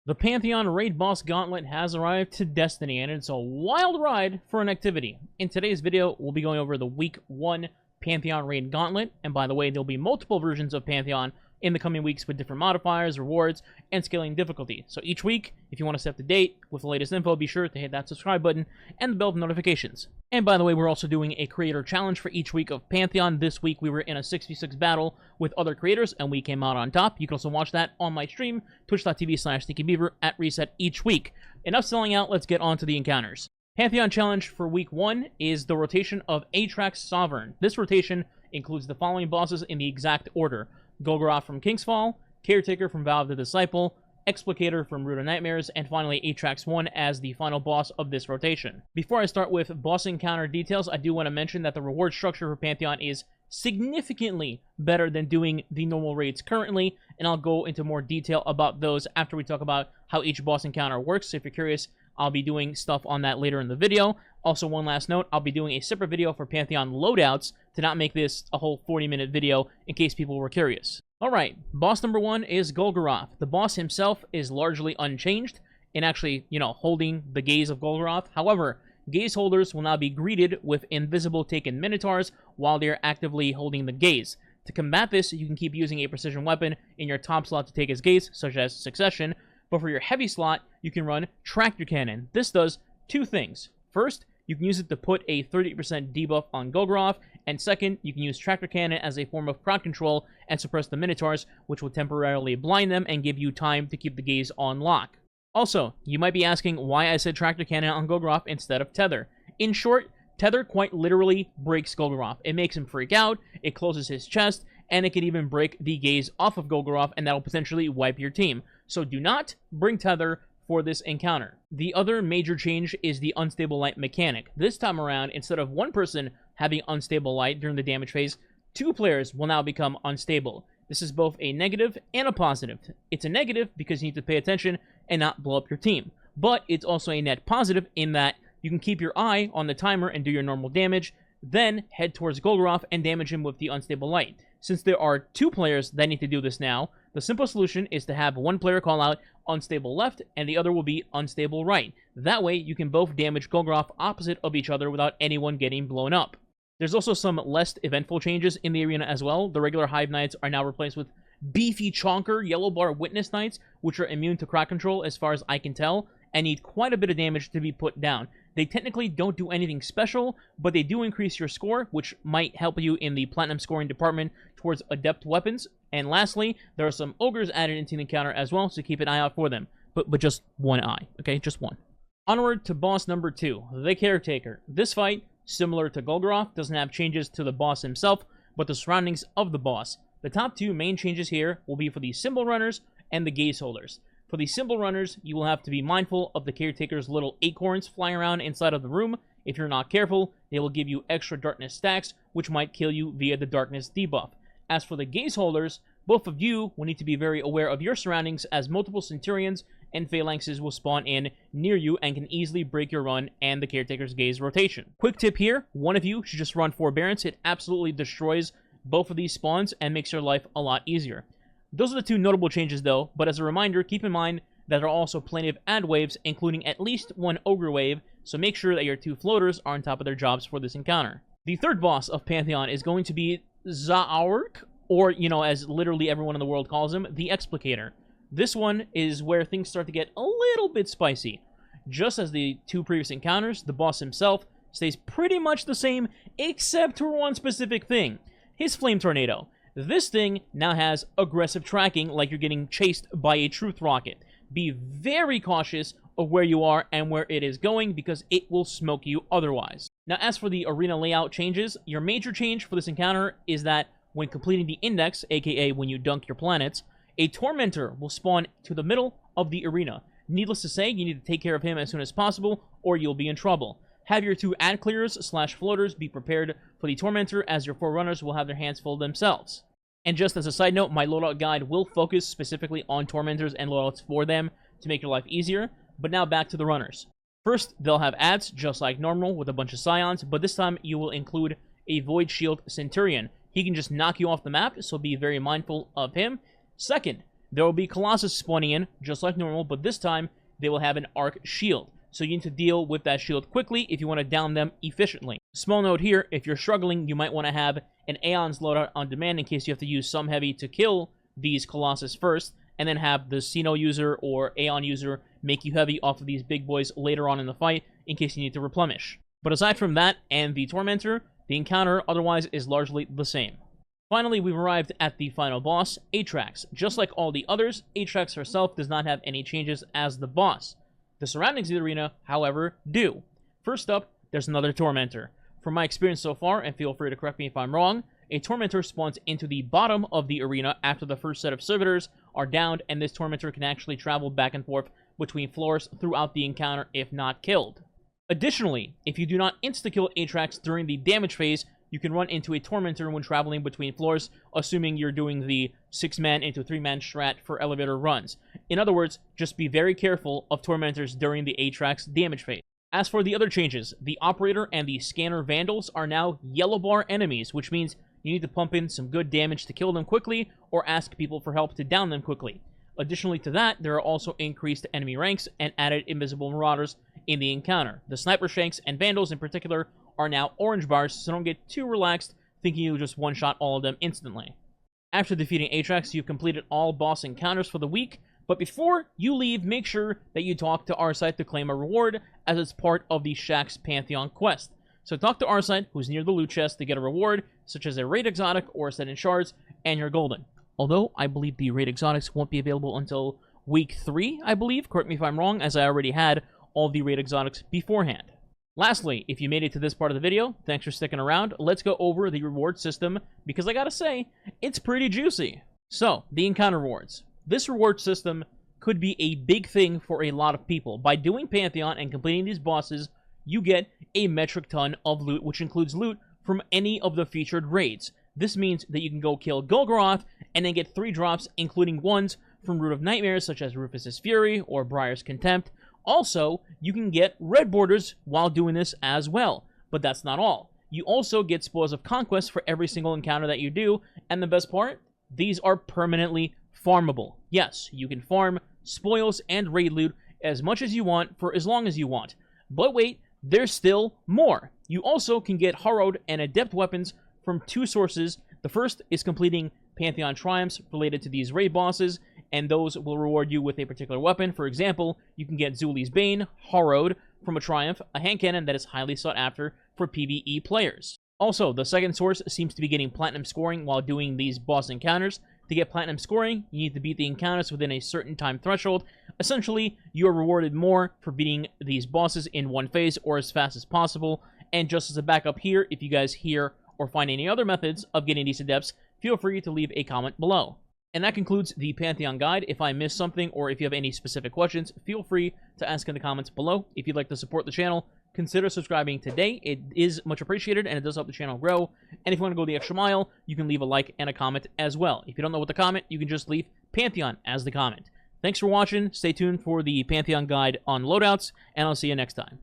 The Pantheon Raid Boss Gauntlet has arrived to Destiny, and it's a wild ride for an activity. In today's video, we'll be going over the Week 1 Pantheon Raid Gauntlet, and by the way, there'll be multiple versions of Pantheon in the coming weeks with different modifiers, rewards, and scaling difficulty. So each week, if you want to stay up to date with the latest info, be sure to hit that subscribe button and the bell for notifications. And by the way, we're also doing a creator challenge for each week of Pantheon. This week, we were in a 6v6 battle with other creators, and we came out on top. You can also watch that on my stream, twitch.tv/SneakyBeaver at reset each week. Enough selling out, let's get on to the encounters. Pantheon challenge for week 1 is the rotation of Atraks Sovereign. This rotation includes the following bosses in the exact order: Golgo from Kingsfall, Caretaker from Vow of the Disciple, Explicator from Root of Nightmares, and finally Atraks 1 as the final boss of this rotation. Before I start with boss encounter details, I do want to mention that the reward structure for Pantheon is significantly better than doing the normal raids currently, and I'll go into more detail about those after we talk about how each boss encounter works. So if you're curious, I'll be doing stuff on that later in the video. Also, one last note, I'll be doing a separate video for Pantheon loadouts to not make this a whole 40-minute video in case people were curious. Alright, boss number 1 is Golgo. The boss himself is largely unchanged in actually, holding the gaze of Golgo. However, gaze holders will now be greeted with invisible taken minotaurs while they're actively holding the gaze. To combat this, you can keep using a precision weapon in your top slot to take his gaze, such as Succession, but for your heavy slot, you can run Tractor Cannon. This does two things. First, you can use it to put a 30% debuff on Golgo, and second, you can use Tractor Cannon as a form of crowd control and suppress the Minotaurs, which will temporarily blind them and give you time to keep the gaze on lock. Also, you might be asking why I said Tractor Cannon on Golgo instead of Tether. In short, Tether quite literally breaks Golgo. It makes him freak out, it closes his chest, and it can even break the gaze off of Golgo, and that'll potentially wipe your team. So do not bring Tether for this encounter. The other major change is the unstable light mechanic. This time around, instead of one person having unstable light during the damage phase, 2 players will now become unstable. This is both a negative and a positive. It's a negative because you need to pay attention and not blow up your team. But it's also a net positive in that you can keep your eye on the timer and do your normal damage, then head towards Golgo and damage him with the unstable light. Since there are 2 players that need to do this now, the simple solution is to have one player call out unstable left and the other will be unstable right. That way you can both damage Golgo opposite of each other without anyone getting blown up. There's also some less eventful changes in the arena as well. The regular Hive Knights are now replaced with beefy chonker Yellow Bar Witness Knights, which are immune to crowd control as far as I can tell, and need quite a bit of damage to be put down. They technically don't do anything special, but they do increase your score, which might help you in the platinum scoring department towards adept weapons. And lastly, there are some ogres added into the encounter as well, so keep an eye out for them. But just one eye, okay? Just one. Onward to boss number 2, the Caretaker. This fight, similar to Golgo, doesn't have changes to the boss himself, but the surroundings of the boss. The top 2 main changes here will be for the symbol runners and the gaze holders. For the symbol runners, you will have to be mindful of the Caretaker's little acorns flying around inside of the room. If you're not careful, they will give you extra darkness stacks, which might kill you via the darkness debuff. As for the gaze holders, both of you will need to be very aware of your surroundings, as multiple Centurions and Phalanxes will spawn in near you and can easily break your run and the Caretaker's gaze rotation. Quick tip here, one of you should just run Forbearance. It absolutely destroys both of these spawns and makes your life a lot easier. Those are the 2 notable changes though, but as a reminder, keep in mind that there are also plenty of ad waves, including at least 1 ogre wave, so make sure that your 2 floaters are on top of their jobs for this encounter. The third boss of Pantheon is going to be Atrak, or, as literally everyone in the world calls him, the Explicator. This one is where things start to get a little bit spicy. Just as the 2 previous encounters, the boss himself stays pretty much the same, except for one specific thing: his Flame Tornado. This thing now has aggressive tracking, like you're getting chased by a truth rocket. Be very cautious of where you are and where it is going, because it will smoke you otherwise. Now, as for the arena layout changes, your major change for this encounter is that when completing the index, aka when you dunk your planets, a Tormentor will spawn to the middle of the arena. Needless to say, you need to take care of him as soon as possible, or you'll be in trouble. Have your 2 ad clearers / floaters be prepared for the Tormentor, as your 4 runners will have their hands full themselves. And just as a side note, my loadout guide will focus specifically on Tormentors and loadouts for them to make your life easier. But now back to the runners. First, they'll have ads just like normal with a bunch of Scions, but this time you will include a Void Shield Centurion. He can just knock you off the map, so be very mindful of him. Second, there will be Colossus spawning in, just like normal, but this time they will have an arc shield. So you need to deal with that shield quickly if you want to down them efficiently. Small note here, if you're struggling, you might want to have an Aeon's loadout on demand in case you have to use some heavy to kill these Colossus first, and then have the Xeno user or Aeon user make you heavy off of these big boys later on in the fight in case you need to replenish. But aside from that and the Tormentor, the encounter otherwise is largely the same. Finally, we've arrived at the final boss, Atraks. Just like all the others, Atraks herself does not have any changes as the boss. The surroundings of the arena, however, do. First up, there's another Tormentor. From my experience so far, and feel free to correct me if I'm wrong, a Tormentor spawns into the bottom of the arena after the first set of servitors are downed, and this Tormentor can actually travel back and forth between floors throughout the encounter if not killed. Additionally, if you do not insta-kill Atraks during the damage phase, you can run into a Tormentor when traveling between floors, assuming you're doing the 6-man into 3-man strat for elevator runs. In other words, just be very careful of Tormentors during the Atraks damage phase. As for the other changes, the Operator and the Scanner Vandals are now yellow bar enemies, which means you need to pump in some good damage to kill them quickly, or ask people for help to down them quickly. Additionally to that, there are also increased enemy ranks and added invisible marauders in the encounter. The Sniper Shanks and Vandals in particular are now orange bars, so don't get too relaxed thinking you'll just one-shot all of them instantly. After defeating Atraks, you've completed all boss encounters for the week, but before you leave, make sure that you talk to Arcite to claim a reward, as it's part of the Shaxx Pantheon quest. So talk to Arcite, who's near the loot chest, to get a reward, such as a raid exotic or a set in shards, and you're golden. Although, I believe the raid exotics won't be available until week 3, I believe. Correct me if I'm wrong, as I already had all the raid exotics beforehand. Lastly, if you made it to this part of the video, thanks for sticking around. Let's go over the reward system, because I gotta say, it's pretty juicy. So, the encounter rewards. This reward system could be a big thing for a lot of people. By doing Pantheon and completing these bosses, you get a metric ton of loot, which includes loot from any of the featured raids. This means that you can go kill Golgo and then get 3 drops, including ones from Root of Nightmares, such as Rufus's Fury or Briar's Contempt. Also, you can get red borders while doing this as well, but that's not all. You also get Spoils of Conquest for every single encounter that you do, and the best part, these are permanently farmable. Yes, you can farm spoils and raid loot as much as you want for as long as you want. But wait, there's still more. You also can get Harrowed and Adept weapons from 2 sources. The first is completing Pantheon Triumphs related to these raid bosses, and those will reward you with a particular weapon. For example, you can get Zuli's Bane, Harrowed, from a Triumph, a hand cannon that is highly sought after for PvE players. Also, the second source seems to be getting Platinum scoring while doing these boss encounters. To get Platinum scoring, you need to beat the encounters within a certain time threshold. Essentially, you are rewarded more for beating these bosses in one phase or as fast as possible. And just as a backup here, if you guys hear or find any other methods of getting these adepts, feel free to leave a comment below. And that concludes the Pantheon guide. If I missed something or if you have any specific questions, feel free to ask in the comments below. If you'd like to support the channel, consider subscribing today. It is much appreciated and it does help the channel grow. And if you want to go the extra mile, you can leave a like and a comment as well. If you don't know what to comment, you can just leave Pantheon as the comment. Thanks for watching. Stay tuned for the Pantheon guide on loadouts, and I'll see you next time.